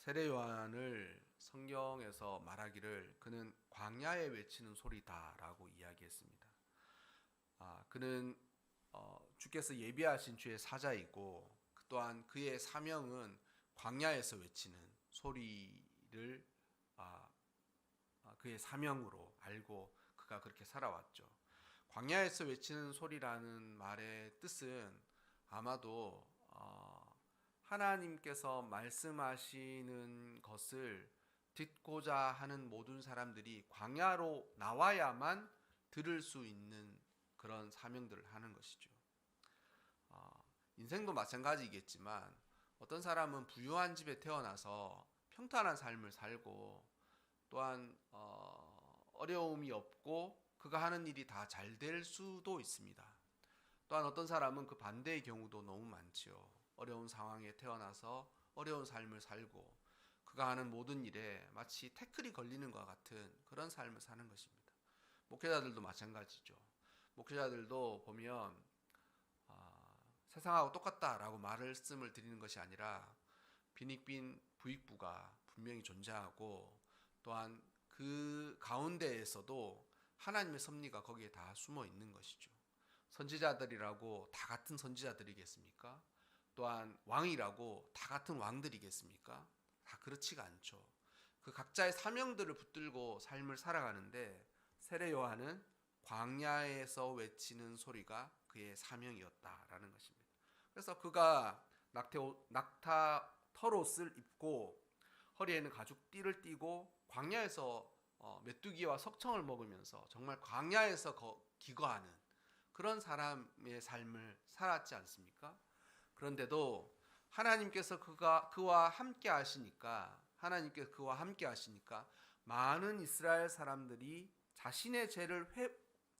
세례 요한을 성경에서 말하기를 그는 광야에 외치는 소리다라고 이야기했습니다. 그는 주께서 예비하신 주의 사자이고 또한 그의 사명은 광야에서 외치는 소리를 그의 사명으로 알고 그가 그렇게 살아왔죠. 광야에서 외치는 소리라는 말의 뜻은 아마도 하나님께서 말씀하시는 것을 듣고자 하는 모든 사람들이 광야로 나와야만 들을 수 있는 그런 사명들을 하는 것이죠. 인생도 마찬가지겠지만 어떤 사람은 부유한 집에 태어나서 평탄한 삶을 살고 또한 어려움이 없고 그가 하는 일이 다 잘 될 수도 있습니다. 또한 어떤 사람은 그 반대의 경우도 너무 많지요. 어려운 상황에 태어나서 어려운 삶을 살고 그가 하는 모든 일에 마치 태클이 걸리는 것 같은 그런 삶을 사는 것입니다. 목회자들도 마찬가지죠. 목회자들도 보면 세상하고 똑같다라고 말씀을 드리는 것이 아니라 빈익빈 부익부가 분명히 존재하고 또한 그 가운데에서도 하나님의 섭리가 거기에 다 숨어 있는 것이죠. 선지자들이라고 다 같은 선지자들이겠습니까? 또한 왕이라고 다 같은 왕들이겠습니까? 다 그렇지가 않죠. 그 각자의 사명들을 붙들고 삶을 살아가는데 세례 요한은 광야에서 외치는 소리가 그의 사명이었다라는 것입니다. 그래서 그가 낙타 털옷을 입고 허리에는 가죽띠를 띠고 광야에서 메뚜기와 석청을 먹으면서 정말 광야에서 기거하는 그런 사람의 삶을 살았지 않습니까? 그런데도 하나님께서 그와 함께 하시니까 많은 이스라엘 사람들이 자신의 죄를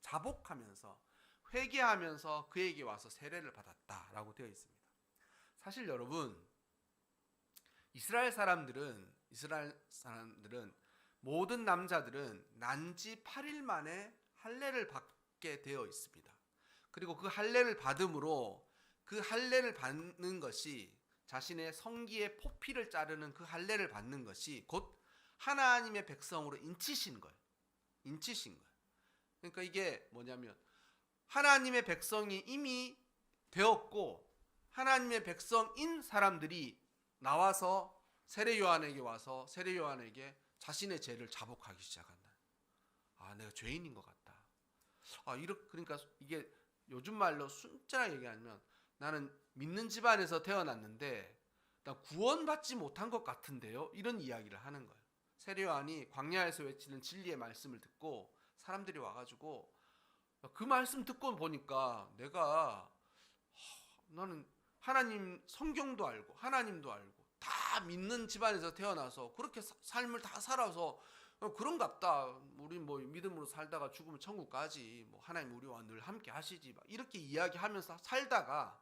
자복하면서 회개하면서 그에게 와서 세례를 받았다라고 되어 있습니다. 사실 여러분, 이스라엘 사람들은 모든 남자들은 난지 8일 만에 할례를 받게 되어 있습니다. 그리고 그 할례를 받음으로 그 할례를 받는 것이 자신의 성기의 포피를 자르는 그 할례를 받는 것이 곧 하나님의 백성으로 인치신 거예요. 그러니까 이게 뭐냐면 하나님의 백성이 이미 되었고 하나님의 백성인 사람들이 나와서 세례 요한에게 자신의 죄를 자복하기 시작한다. 내가 죄인인 것 같다. 그러니까 이게 요즘 말로 순전하게 얘기하면 나는 믿는 집안에서 태어났는데 나 구원받지 못한 것 같은데요. 이런 이야기를 하는 거예요. 세례 요한이 광야에서 외치는 진리의 말씀을 듣고 사람들이 와가지고 그 말씀 듣고 보니까 나는 하나님 성경도 알고 하나님도 알고 다 믿는 집안에서 태어나서 그렇게 삶을 다 살아서 그런갑다. 우리 믿음으로 살다가 죽으면 천국 가지. 하나님 우리와 늘 함께 하시지. 이렇게 이야기하면서 살다가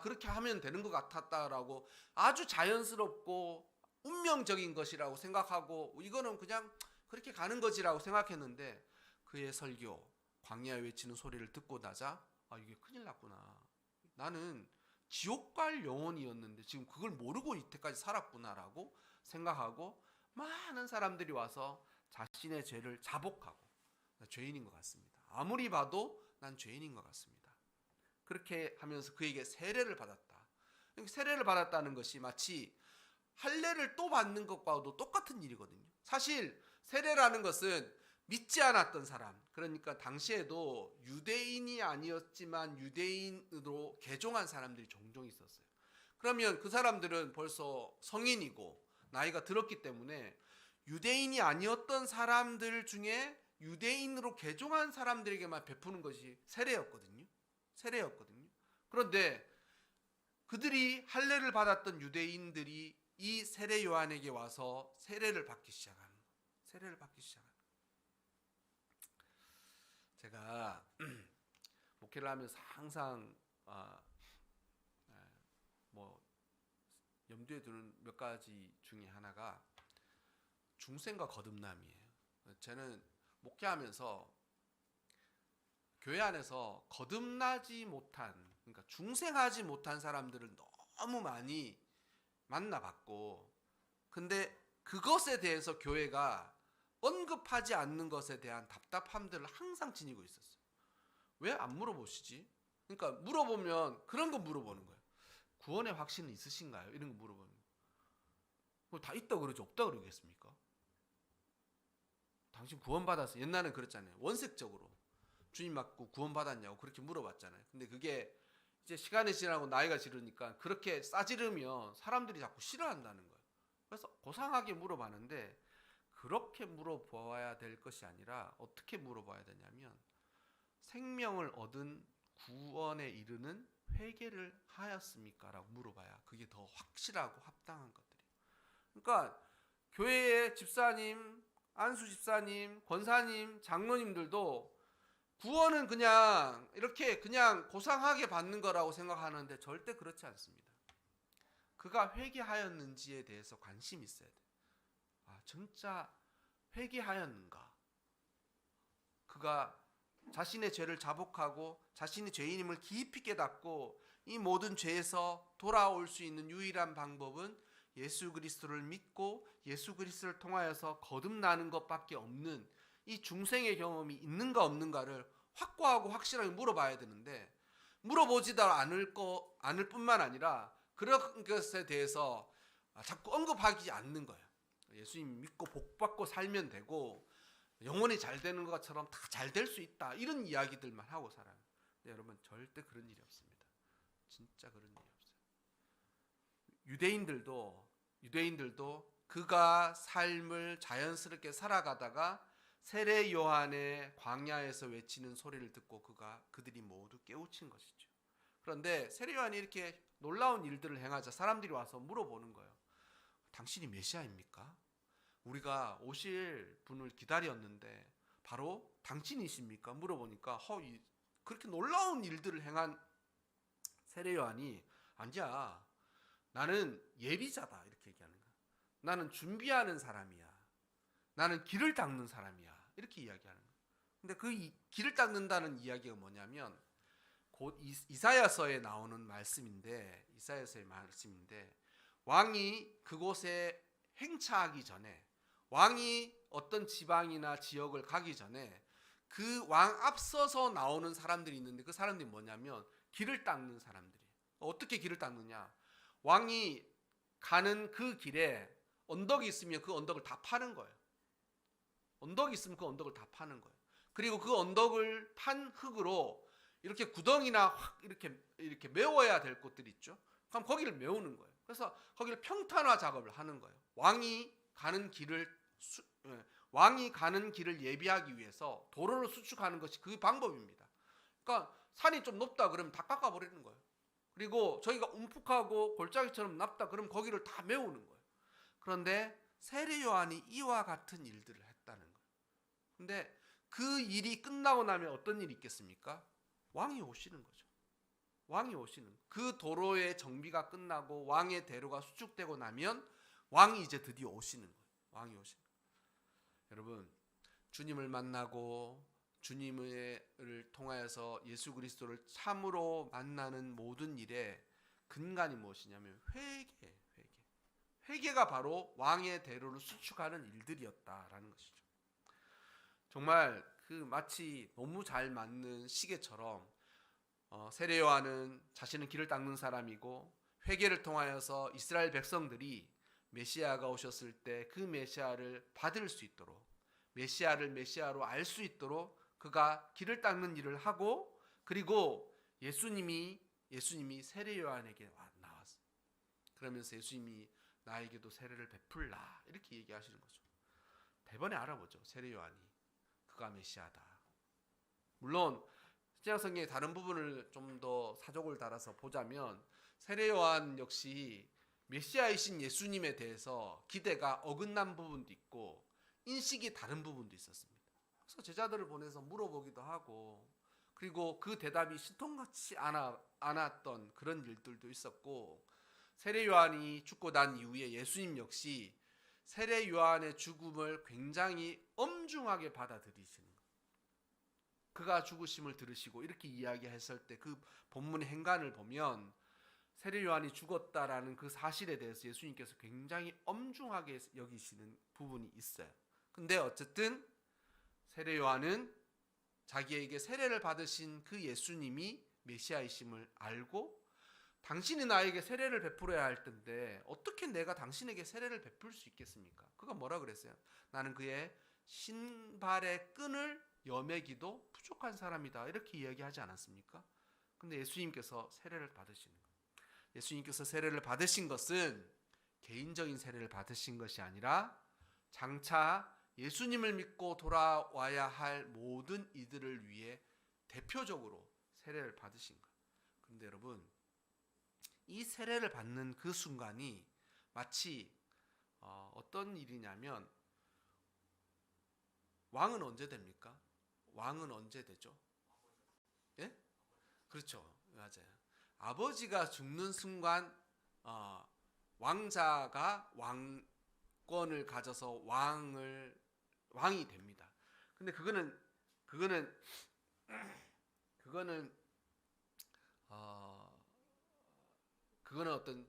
그렇게 하면 되는 것 같았다라고 아주 자연스럽고 운명적인 것이라고 생각하고 이거는 그냥 그렇게 가는 거지라고 생각했는데 그의 설교 광야에 외치는 소리를 듣고 나자 이게 큰일 났구나. 나는 지옥 갈 영혼이었는데 지금 그걸 모르고 이때까지 살았구나라고 생각하고 많은 사람들이 와서 자신의 죄를 자복하고 나 죄인인 것 같습니다. 아무리 봐도 난 죄인인 것 같습니다. 그렇게 하면서 그에게 세례를 받았다. 세례를 받았다는 것이 마치 할례를 또 받는 것과도 똑같은 일이거든요. 사실 세례라는 것은 믿지 않았던 사람, 그러니까 당시에도 유대인이 아니었지만 유대인으로 개종한 사람들이 종종 있었어요. 그러면 그 사람들은 벌써 성인이고 나이가 들었기 때문에 유대인이 아니었던 사람들 중에 유대인으로 개종한 사람들에게만 베푸는 것이 세례였거든요. 그런데 그들이 할례를 받았던 유대인들이 이 세례 요한에게 와서 세례를 받기 시작하는 거예요. 제가 목회를 하면서 항상 염두에 두는 몇 가지 중에 하나가 중생과 거듭남이에요. 저는 목회하면서 교회 안에서 거듭나지 못한, 그러니까 중생하지 못한 사람들을 너무 많이 만나봤고, 근데 그것에 대해서 교회가 언급하지 않는 것에 대한 답답함들을 항상 지니고 있었어요. 왜 안 물어보시지? 그러니까 물어보면 그런 거 물어보는 거예요. 구원의 확신은 있으신가요? 이런 거 물어보는 거예요. 뭐 다 있다 그러지 없다 그러겠습니까? 당신 구원받았어. 옛날엔 그랬잖아요. 원색적으로 주님 맞고 구원받았냐고 그렇게 물어봤잖아요. 근데 그게 이제 시간이 지나고 나이가 지르니까 그렇게 싸지르면 사람들이 자꾸 싫어한다는 거예요. 그래서 고상하게 물어봤는데 그렇게 물어봐야 될 것이 아니라 어떻게 물어봐야 되냐면 생명을 얻은 구원에 이르는 회개를 하였습니까? 라고 물어봐야 그게 더 확실하고 합당한 것들이에요. 그러니까 교회의 집사님, 안수 집사님, 권사님, 장로님들도 구원은 그냥 이렇게 그냥 고상하게 받는 거라고 생각하는데 절대 그렇지 않습니다. 그가 회개하였는지에 대해서 관심이 있어야 돼요. 아, 진짜 회개하였는가? 그가 자신의 죄를 자복하고 자신이 죄인임을 깊이 깨닫고 이 모든 죄에서 돌아올 수 있는 유일한 방법은 예수 그리스도를 믿고 예수 그리스도를 통하여서 거듭나는 것밖에 없는 이 중생의 경험이 있는가 없는가를 확고하고 확실하게 물어봐야 되는데 물어보지도 않을 뿐만 아니라 그런 것에 대해서 자꾸 언급하지 않는 거예요. 예수님 믿고 복받고 살면 되고 영원히 잘 되는 것처럼 다 잘 될 수 있다 이런 이야기들만 하고 살아요. 근데 여러분 절대 그런 일이 없습니다. 진짜 그런 일이 없어요. 유대인들도 그가 삶을 자연스럽게 살아가다가 세례 요한의 광야에서 외치는 소리를 듣고 그들이 모두 깨우친 것이죠. 그런데 세례 요한이 이렇게 놀라운 일들을 행하자 사람들이 와서 물어보는 거예요. 당신이 메시아입니까? 우리가 오실 분을 기다렸는데 바로 당신이십니까? 물어보니까 그렇게 놀라운 일들을 행한 세례 요한이 아니야. 나는 예비자다 이렇게 얘기하는 거야. 나는 준비하는 사람이야. 나는 길을 닦는 사람이야. 이렇게 이야기하는 거야. 근데 그 길을 닦는다는 이야기가 뭐냐면 곧 이사야서에 나오는 말씀인데 왕이 그곳에 행차하기 전에 왕이 어떤 지방이나 지역을 가기 전에 그 왕 앞서서 나오는 사람들이 있는데 그 사람들이 뭐냐면 길을 닦는 사람들이에요. 어떻게 길을 닦느냐? 왕이 가는 그 길에 언덕이 있으면 그 언덕을 다 파는 거예요. 언덕이 있으면 그 언덕을 다 파는 거예요. 그리고 그 언덕을 판 흙으로 이렇게 구덩이나 확 이렇게 메워야 될 곳들이 있죠. 그럼 거기를 메우는 거예요. 그래서 거기를 평탄화 작업을 하는 거예요. 왕이 가는 길을 예비하기 위해서 도로를 수축하는 것이 그 방법입니다. 그러니까 산이 좀 높다 그러면 다 깎아버리는 거예요. 그리고 저희가 움푹하고 골짜기처럼 낮다 그러면 거기를 다 메우는 거예요. 그런데 세례 요한이 이와 같은 일들을 했다는 거예요. 근데 그 일이 끝나고 나면 어떤 일이 있겠습니까? 왕이 오시는 거죠. 왕이 오시는 그 도로의 정비가 끝나고 왕의 대로가 수축되고 나면 왕이 이제 드디어 오시는 거예요. 왕이 오시는 거예요. 여러분 주님을 만나고 주님을 통하여서 예수 그리스도를 참으로 만나는 모든 일에 근간이 무엇이냐면 회개가 바로 왕의 대로를 수축하는 일들이었다라는 것이죠. 정말 그 마치 너무 잘 맞는 시계처럼 세례 요한은 자신은 길을 닦는 사람이고 회개를 통하여서 이스라엘 백성들이 메시아가 오셨을 때 그 메시아를 받을 수 있도록 메시아를 메시아로 알 수 있도록 그가 길을 닦는 일을 하고 그리고 예수님이 세례 요한에게 나왔어요. 그러면서 예수님이 나에게도 세례를 베풀라 이렇게 얘기하시는 거죠. 대번에 알아보죠. 세례 요한이 그가 메시아다. 물론 신약성경의 다른 부분을 좀 더 사족을 달아서 보자면 세례 요한 역시 메시아이신 예수님에 대해서 기대가 어긋난 부분도 있고 인식이 다른 부분도 있었습니다. 그래서 제자들을 보내서 물어보기도 하고 그리고 그 대답이 신통같이 않았던 그런 일들도 있었고 세례 요한이 죽고 난 이후에 예수님 역시 세례 요한의 죽음을 굉장히 엄중하게 받아들이시는 거예요. 그가 죽으심을 들으시고 이렇게 이야기했을 때 그 본문의 행간을 보면 세례 요한이 죽었다라는 그 사실에 대해서 예수님께서 굉장히 엄중하게 여기시는 부분이 있어요. 근데 어쨌든 세례 요한은 자기에게 세례를 받으신 그 예수님이 메시아이심을 알고, 당신이 나에게 세례를 베풀어야 할 텐데 어떻게 내가 당신에게 세례를 베풀 수 있겠습니까? 그가 뭐라 그랬어요? 나는 그의 신발의 끈을 여매기도 부족한 사람이다, 이렇게 이야기하지 않았습니까? 근데 예수님께서 세례를 받으시는 거예요. 예수님께서 세례를 받으신 것은 개인적인 세례를 받으신 것이 아니라 장차 예수님을 믿고 돌아와야 할 모든 이들을 위해 대표적으로 세례를 받으신 거예요. 그런데 여러분, 이 세례를 받는 그 순간이 마치 어떤 일이냐면, 왕은 언제 됩니까? 왕은 언제 되죠? 예? 그렇죠. 맞아요. 아버지가 죽는 순간 왕자가 왕권을 가져서 왕이 됩니다. 근데 그거는 그거는 어떤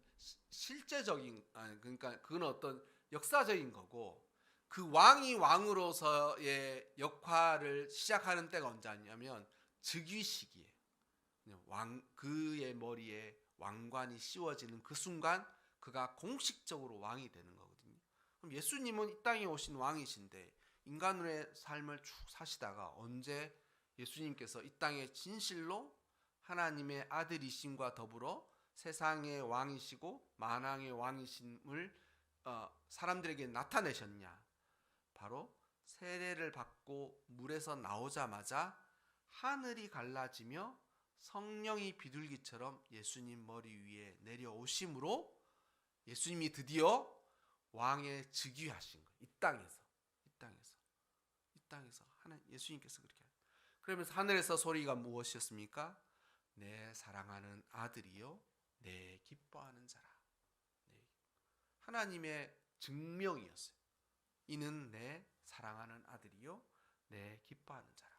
실제적인, 그러니까 그건 어떤 역사적인 거고, 그 왕이 왕으로서의 역할을 시작하는 때가 언제냐면 즉위식이에요. 그의 머리에 왕관이 씌워지는 그 순간 그가 공식적으로 왕이 되는 거거든요. 그럼 예수님은 이 땅에 오신 왕이신데 인간의 삶을 쭉 사시다가 언제 예수님께서 이 땅에 진실로 하나님의 아들이심과 더불어 세상의 왕이시고 만왕의 왕이심을 사람들에게 나타내셨냐? 바로 세례를 받고 물에서 나오자마자 하늘이 갈라지며 성령이 비둘기처럼 예수님 머리 위에 내려오심으로 예수님이 드디어 왕의 즉위하신 거예요. 이 땅에서 예수님께서 그렇게 하셨어요. 그러면서 하늘에서 소리가 무엇이었습니까? 내 사랑하는 아들이요 내 기뻐하는 자라. 하나님의 증명이었어요. 이는 내 사랑하는 아들이요 내 기뻐하는 자라.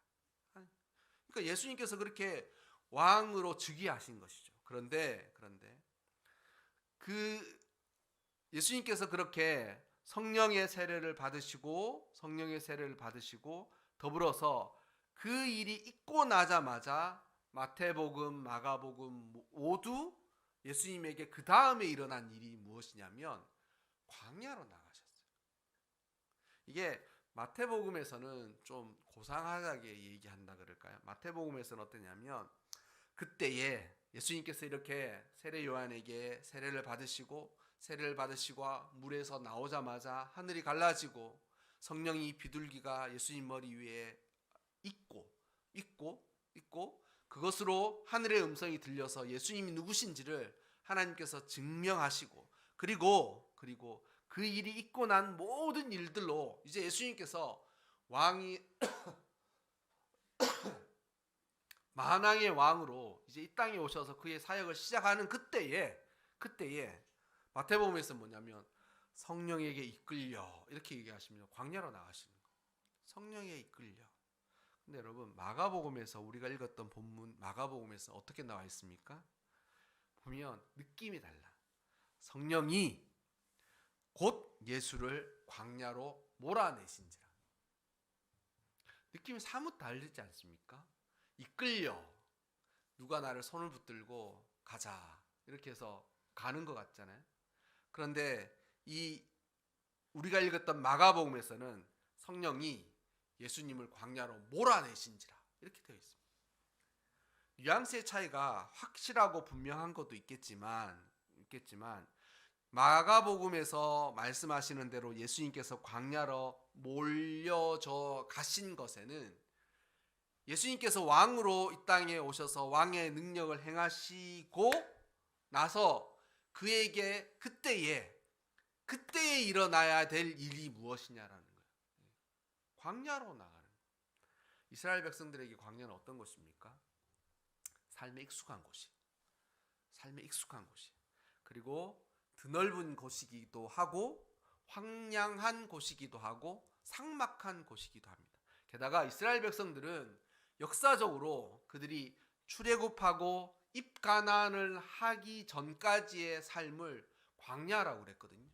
그러니까 예수님께서 그렇게 왕으로 즉위하신 것이죠. 그런데 그 예수님께서 그렇게 성령의 세례를 받으시고 더불어서 그 일이 있고 나자마자 마태복음, 마가복음 모두 예수님에게 그 다음에 일어난 일이 무엇이냐면 광야로 나가셨어요. 이게 마태복음에서는 좀 고상하게 얘기한다 그럴까요? 마태복음에서는 어떠냐면, 그때에 예수님께서 이렇게 세례 요한에게 세례를 받으시고 물에서 나오자마자 하늘이 갈라지고 성령이 비둘기가 예수님 머리 위에 있고 그것으로 하늘의 음성이 들려서 예수님이 누구신지를 하나님께서 증명하시고, 그리고 그 일이 있고 난 모든 일들로 이제 예수님께서 왕이 만왕의 왕으로 이제 이 땅에 오셔서 그의 사역을 시작하는 그때에 마태복음에서 뭐냐면 성령에게 이끌려 이렇게 얘기하시면 광야로 나가시는 거. 성령에 이끌려. 근데 여러분, 마가복음에서 우리가 읽었던 본문 마가복음에서 어떻게 나와 있습니까? 보면 느낌이 달라. 성령이 곧 예수를 광야로 몰아내신지라. 느낌이 사뭇 다르지 않습니까? 이끌려, 누가 나를 손을 붙들고 가자 이렇게 해서 가는 것 같잖아요. 그런데 이 우리가 읽었던 마가복음에서는 성령이 예수님을 광야로 몰아내신지라 이렇게 되어 있습니다. 뉘앙스의 차이가 확실하고 분명한 것도 있겠지만 마가복음에서 말씀하시는 대로 예수님께서 광야로 몰려져 가신 것에는 예수님께서 왕으로 이 땅에 오셔서 왕의 능력을 행하시고 나서 그에게 그때에 일어나야 될 일이 무엇이냐라는 거예요. 광야로 나가는 거예요. 이스라엘 백성들에게 광야는 어떤 곳입니까? 삶에 익숙한 곳이. 그리고 드넓은 곳이기도 하고 황량한 곳이기도 하고 삭막한 곳이기도 합니다. 게다가 이스라엘 백성들은 역사적으로 그들이 출애굽하고 입가난을 하기 전까지의 삶을 광야라고 그랬거든요.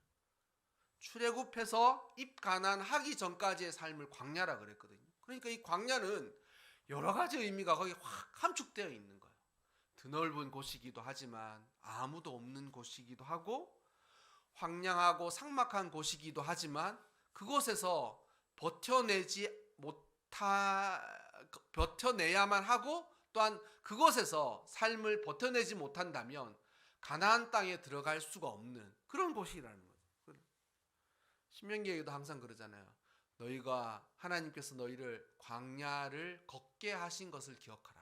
출애굽해서 입가난하기 전까지의 삶을 광야라고 그랬거든요. 그러니까 이 광야는 여러 가지 의미가 거기 확 함축되어 있는 거예요. 드넓은 곳이기도 하지만 아무도 없는 곳이기도 하고 황량하고 삭막한 곳이기도 하지만 그곳에서 버텨내야만 하고 또한 그곳에서 삶을 버텨내지 못한다면 가나안 땅에 들어갈 수가 없는 그런 곳이라는 거예요. 신명기에도 항상 그러잖아요. 너희가 하나님께서 너희를 광야를 걷게 하신 것을 기억하라.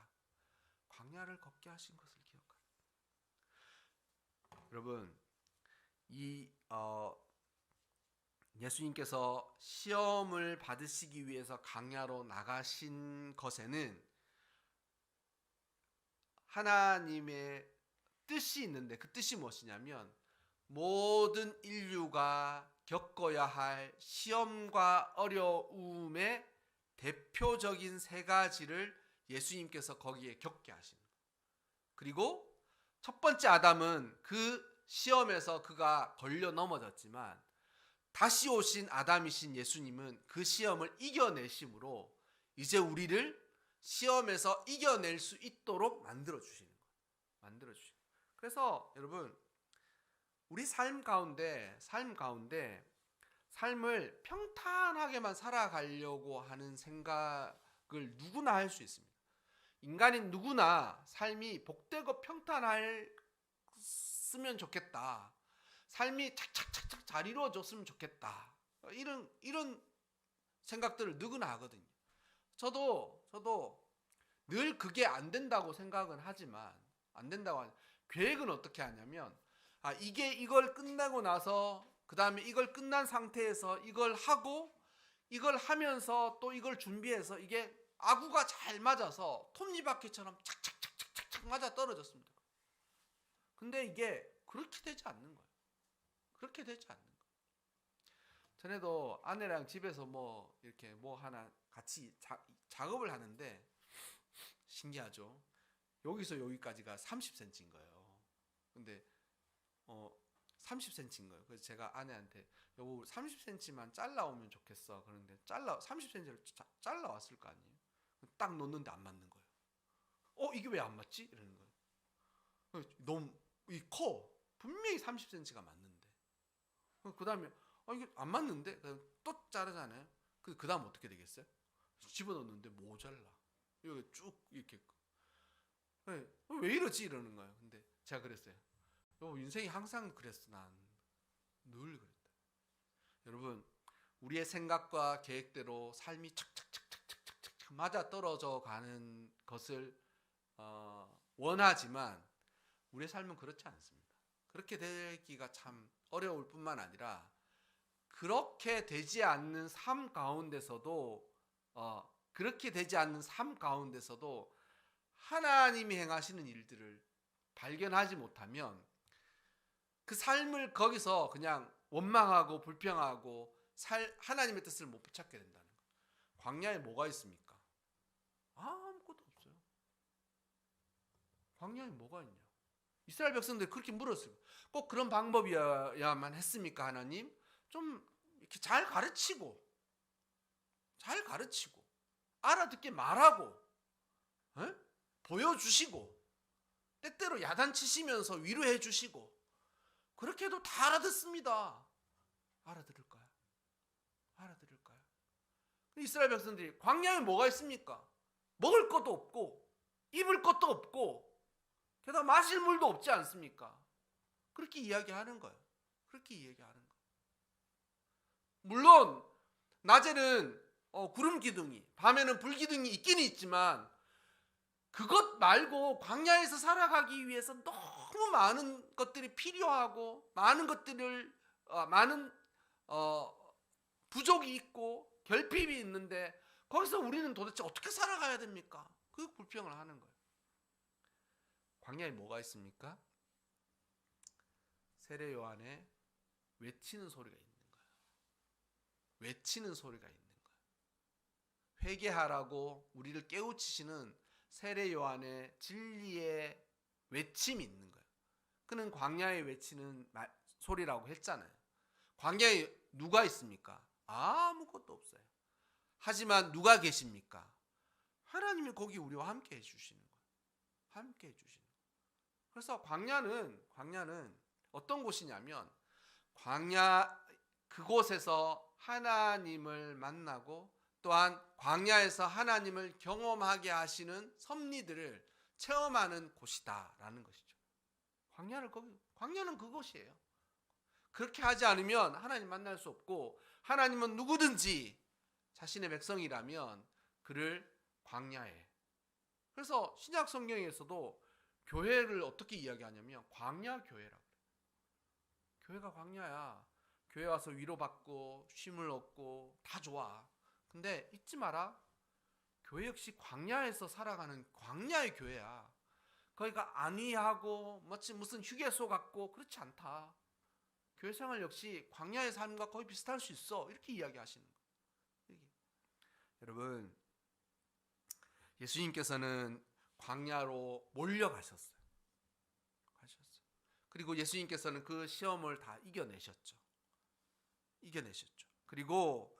광야를 걷게 하신 것을 기억하라. 여러분, 예수님께서 시험을 받으시기 위해서 광야로 나가신 것에는 하나님의 뜻이 있는데 그 뜻이 무엇이냐면 모든 인류가 겪어야 할 시험과 어려움의 대표적인 세 가지를 예수님께서 거기에 겪게 하시는 거예요. 그리고 첫 번째 아담은 그 시험에서 그가 걸려 넘어졌지만 다시 오신 아담이신 예수님은 그 시험을 이겨내심으로 이제 우리를 시험에서 이겨낼 수 있도록 만들어 주시는 거예요. 만들어 주시는 거예요. 그래서 여러분 우리 삶 가운데 삶을 평탄하게만 살아가려고 하는 생각을 누구나 할 수 있습니다. 인간인 누구나 삶이 복되고 평탄했으면 좋겠다. 삶이 착착착착 잘 이루어졌으면 좋겠다. 이런 생각들을 누구나 하거든요. 저도 늘 그게 안 된다고 생각은 하지만 계획은 어떻게 하냐면 이걸 끝나고 나서 그 다음에 이걸 끝난 상태에서 이걸 하고 이걸 하면서 또 이걸 준비해서 이게 아구가 잘 맞아서 톱니바퀴처럼 착착착착착 맞아 떨어졌습니다. 근데 이게 그렇게 되지 않는 거예요. 그렇게 되지 않는 거예요. 전에도 아내랑 집에서 이렇게 하나 같이 작업을 하는데 신기하죠. 여기서 여기까지가 30cm인 거예요. 근데 30cm인 거예요. 그래서 제가 아내한테 여보 30cm만 잘라오면 좋겠어. 그런데 30cm를 잘라왔을 거 아니에요. 딱 놓는데 안 맞는 거예요. 이게 왜 안 맞지? 이러는 거예요. 너무 커. 분명히 30cm가 맞는데. 그 다음에 이게 안 맞는데 또 자르잖아요. 그 다음 어떻게 되겠어요? 집어넣는데 모자라. 여기 쭉 이렇게. 왜 이러지? 이러는 거예요. 근데 제가 그랬어요. 인생이 항상 그랬어. 난 늘 그랬다. 여러분 우리의 생각과 계획대로 삶이 착착착착착착 맞아 떨어져 가는 것을 원하지만 우리의 삶은 그렇지 않습니다. 그렇게 되기가 참 어려울 뿐만 아니라 그렇게 되지 않는 삶 가운데서도 하나님이 행하시는 일들을 발견하지 못하면 그 삶을 거기서 그냥 원망하고 불평하고 하나님의 뜻을 못 붙잡게 된다는 거예요. 광야에 뭐가 있습니까? 아무것도 없어요. 광야에 뭐가 있냐? 이스라엘 백성들이 그렇게 물었어요. 꼭 그런 방법이어야만 했습니까, 하나님? 좀 이렇게 잘 가르치고 알아듣게 말하고 보여주시고 때때로 야단치시면서 위로해 주시고 그렇게 해도 다 알아듣습니다. 알아들을까요? 이스라엘 백성들이 광야에 뭐가 있습니까? 먹을 것도 없고 입을 것도 없고 게다가 마실 물도 없지 않습니까? 그렇게 이야기하는 거예요. 물론 낮에는 구름 기둥이, 밤에는 불 기둥이 있기는 있지만 그것 말고 광야에서 살아가기 위해서 너무 많은 것들이 필요하고 많은 부족이 있고 결핍이 있는데 거기서 우리는 도대체 어떻게 살아가야 됩니까? 그 불평을 하는 거예요. 광야에 뭐가 있습니까? 세례 요한의 외치는 소리가 있는 거예요. 회개하라고 우리를 깨우치시는 세례 요한의 진리의 외침이 있는 거예요. 그는 광야에 외치는 소리라고 했잖아요. 광야에 누가 있습니까? 아무것도 없어요. 하지만 누가 계십니까? 하나님이 거기 우리와 함께 해주시는 거예요. 함께 해주시는 거예요. 그래서 광야는 어떤 곳이냐면 광야 그곳에서 하나님을 만나고 또한 광야에서 하나님을 경험하게 하시는 섭리들을 체험하는 곳이다라는 것이죠. 광야는 그곳이에요. 그렇게 하지 않으면 하나님 만날 수 없고 하나님은 누구든지 자신의 백성이라면 그를 광야에. 그래서 신약 성경에서도 교회를 어떻게 이야기하냐면 광야 교회라고 그래요. 교회가 광야야. 교회 와서 위로받고 쉼을 얻고 다 좋아. 근데 잊지 마라. 교회 역시 광야에서 살아가는 광야의 교회야. 거기가 안위하고 무슨 휴게소 같고 그렇지 않다. 교회 생활 역시 광야의 삶과 거의 비슷할 수 있어. 이렇게 이야기하시는 거예요. 여러분, 예수님께서는 광야로 몰려가셨어요. 그리고 예수님께서는 그 시험을 다 이겨내셨죠. 그리고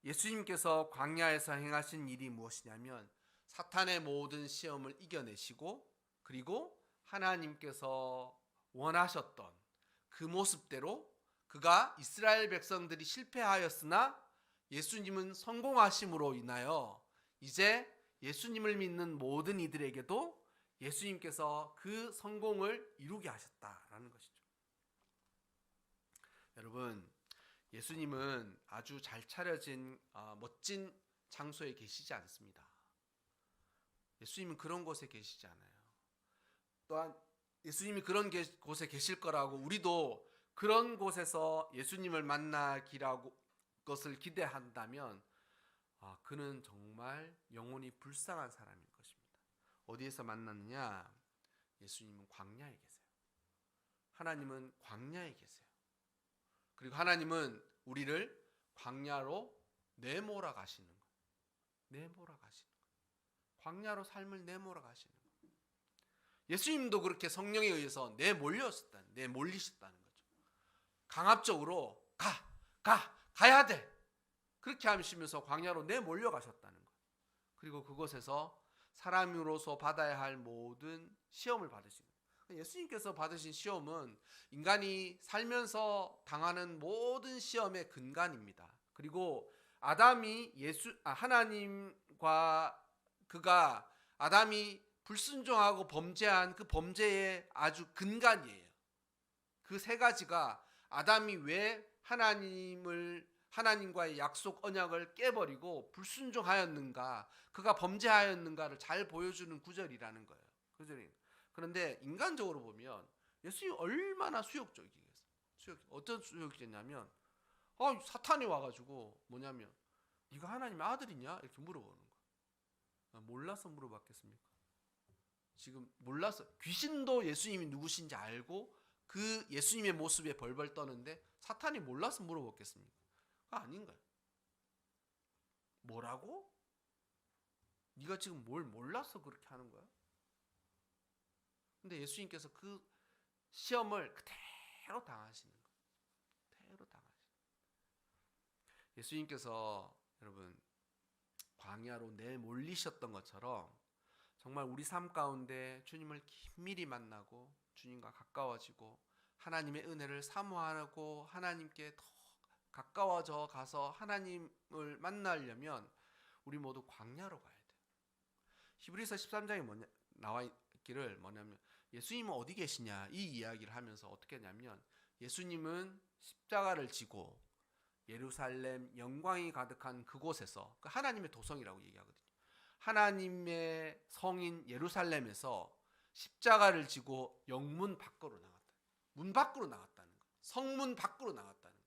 예수님께서 광야에서 행하신 일이 무엇이냐면 사탄의 모든 시험을 이겨내시고 그리고 하나님께서 원하셨던 그 모습대로 그가 이스라엘 백성들이 실패하였으나 예수님은 성공하심으로 인하여 이제 예수님을 믿는 모든 이들에게도 예수님께서 그 성공을 이루게 하셨다라는 것이죠. 여러분, 예수님은 아주 잘 차려진 멋진 장소에 계시지 않습니다. 예수님은 그런 곳에 계시지 않아요. 또한 예수님이 그런 곳에 계실 거라고 우리도 그런 곳에서 예수님을 만나기라고 것을 기대한다면 그는 정말 영혼이 불쌍한 사람일 것입니다. 어디에서 만났느냐? 예수님은 광야에 계세요. 하나님은 광야에 계세요. 그리고 하나님은 우리를 광야로 내몰아 가시는 거예요. 광야로 삶을 내몰아 가시는 거예요. 예수님도 그렇게 성령에 의해서 내몰리셨다는 거죠. 강압적으로 가야 돼. 그렇게 하시면서 광야로 내몰려 가셨다는 거예요. 그리고 그곳에서 사람으로서 받아야 할 모든 시험을 받으신 거예요. 예수님께서 받으신 시험은 인간이 살면서 당하는 모든 시험의 근간입니다. 그리고 하나님과 아담이 불순종하고 범죄한 그 범죄의 아주 근간이에요. 그 세 가지가 아담이 왜 하나님과의 약속 언약을 깨버리고 불순종하였는가, 그가 범죄하였는가를 잘 보여주는 구절이라는 거예요. 그런데 인간적으로 보면 예수님이 얼마나 수욕적이겠어요. 어떤 수욕적이냐면 사탄이 와가지고 네가 하나님의 아들이냐? 이렇게 물어보는 거야. 몰라서 물어봤겠습니까? 지금 몰라서 귀신도 예수님이 누구신지 알고 그 예수님의 모습에 벌벌 떠는데 사탄이 몰라서 물어봤겠습니까? 그거 아닌 거야. 뭐라고? 네가 지금 뭘 몰라서 그렇게 하는 거야? 근데 예수님께서 그 시험을 그대로 당하시는 거예요. 예수님께서 여러분 광야로 내몰리셨던 것처럼 정말 우리 삶 가운데 주님을 긴밀히 만나고 주님과 가까워지고 하나님의 은혜를 사모하고 하나님께 더 가까워져 가서 하나님을 만나려면 우리 모두 광야로 가야 돼요. 히브리서 13장에 나와 있기를 뭐냐면 예수님은 어디 계시냐 이 이야기를 하면서 어떻게 하냐면 예수님은 십자가를 지고 예루살렘 영광이 가득한 그곳에서 하나님의 도성이라고 얘기하거든요. 하나님의 성인 예루살렘에서 십자가를 지고 영문 밖으로 나갔다. 문 밖으로 나갔다는 거. 성문 밖으로 나갔다는 거.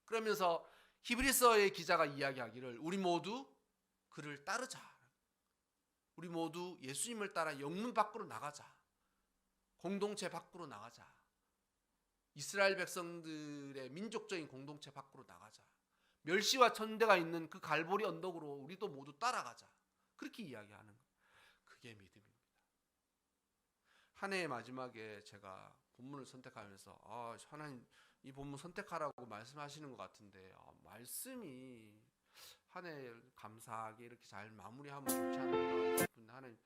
그러면서 히브리서의 기자가 이야기하기를 우리 모두 그를 따르자. 우리 모두 예수님을 따라 영문 밖으로 나가자. 공동체 밖으로 나가자. 이스라엘 백성들의 민족적인 공동체 밖으로 나가자. 멸시와 천대가 있는 그 갈보리 언덕으로 우리도 모두 따라가자. 그렇게 이야기하는 거예요. 그게 믿음입니다. 한 해의 마지막에 제가 본문을 선택하면서 하나님 이 본문 선택하라고 말씀하시는 것 같은데 말씀이 한 해 감사하게 이렇게 잘 마무리하면 좋지 않을까 싶은데 하나님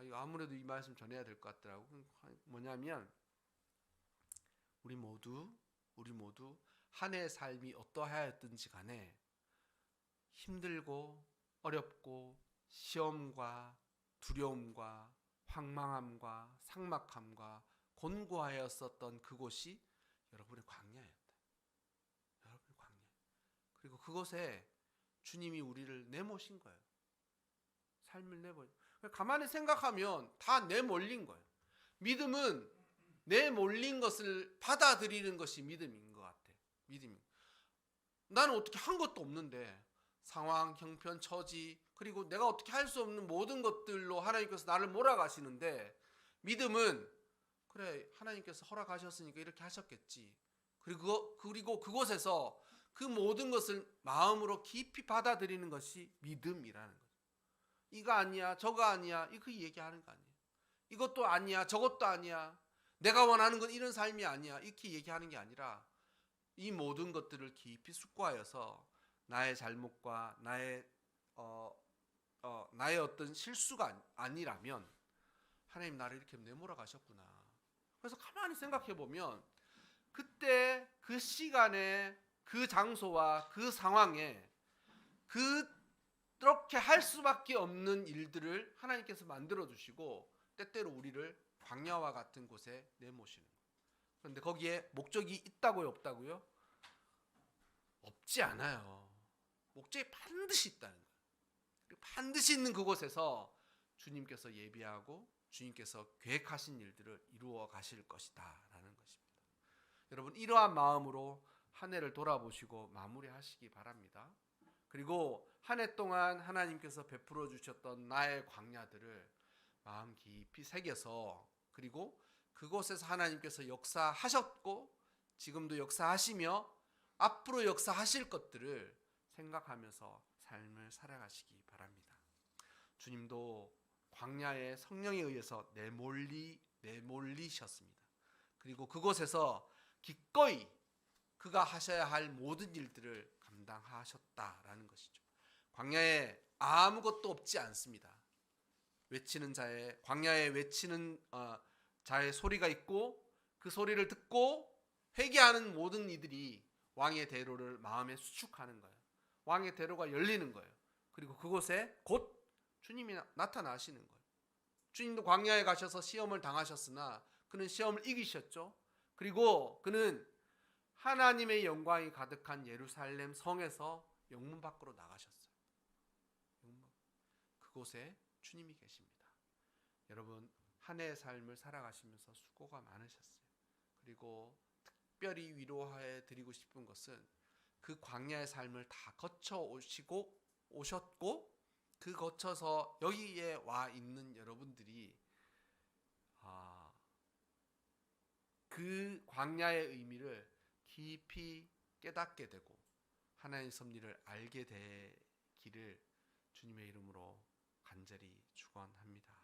이거 아무래도 이 말씀 전해야 될 것 같더라고. 뭐냐면 우리 모두 한 해의 삶이 어떠하였든지 간에 힘들고 어렵고 시험과 두려움과 황망함과 삭막함과 곤고하였었던 그곳이 여러분의 광야였다. 여러분의 광야. 그리고 그곳에 주님이 우리를 내모신 거예요. 삶을 내버려. 가만히 생각하면 다 내몰린 거예요. 믿음은 내몰린 것을 받아들이는 것이 믿음인 것 같아. 믿음이. 나는 어떻게 한 것도 없는데 상황, 형편, 처지 그리고 내가 어떻게 할 수 없는 모든 것들로 하나님께서 나를 몰아가시는데 믿음은 그래 하나님께서 허락하셨으니까 이렇게 하셨겠지. 그리고 그곳에서 그 모든 것을 마음으로 깊이 받아들이는 것이 믿음이라는 거죠. 이거 아니야 저거 아니야 그 얘기하는 거 아니에요. 이것도 아니야 저것도 아니야 내가 원하는 건 이런 삶이 아니야 이렇게 얘기하는 게 아니라 이 모든 것들을 깊이 숙고하여서 나의 잘못과 나의 어떤 실수가 아니라면 하나님 나를 이렇게 내몰아 가셨구나. 그래서 가만히 생각해 보면 그때 그 시간에 그 장소와 그 상황에 그렇게 할 수밖에 없는 일들을 하나님께서 만들어 주시고 때때로 우리를 광야와 같은 곳에 내모시는 거예요. 그런데 거기에 목적이 있다고요, 없다고요? 없지 않아요. 목적이 반드시 있다는 거예요. 그리고 반드시 있는 그곳에서 주님께서 예비하고 주님께서 계획하신 일들을 이루어 가실 것이다 라는 것입니다. 여러분 이러한 마음으로 한 해를 돌아보시고 마무리하시기 바랍니다. 그리고 한 해 동안 하나님께서 베풀어 주셨던 나의 광야들을 마음 깊이 새겨서 그리고 그곳에서 하나님께서 역사하셨고 지금도 역사하시며 앞으로 역사하실 것들을 생각하면서 삶을 살아가시기 바랍니다. 주님도 광야에 성령에 의해서 내몰리셨습니다. 그리고 그곳에서 기꺼이 그가 하셔야 할 모든 일들을 감당하셨다라는 것이죠. 광야에 아무것도 없지 않습니다. 외치는 자의 광야에 외치는 자의 소리가 있고 그 소리를 듣고 회개하는 모든 이들이 왕의 대로를 마음에 수축하는 거예요. 왕의 대로가 열리는 거예요. 그리고 그곳에 곧 주님이 나타나시는 거예요. 주님도 광야에 가셔서 시험을 당하셨으나 그는 시험을 이기셨죠. 그리고 그는 하나님의 영광이 가득한 예루살렘 성에서 영문 밖으로 나가셨어요. 그곳에 주님이 계십니다. 여러분 한 해의 삶을 살아가시면서 수고가 많으셨어요. 그리고 특별히 위로해 드리고 싶은 것은 그 광야의 삶을 다 거쳐 오셨고 그 거쳐서 여기에 와 있는 여러분들이 그 광야의 의미를 깊이 깨닫게 되고 하나님의 섭리를 알게 되기를 주님의 이름으로 간절히 축원합니다.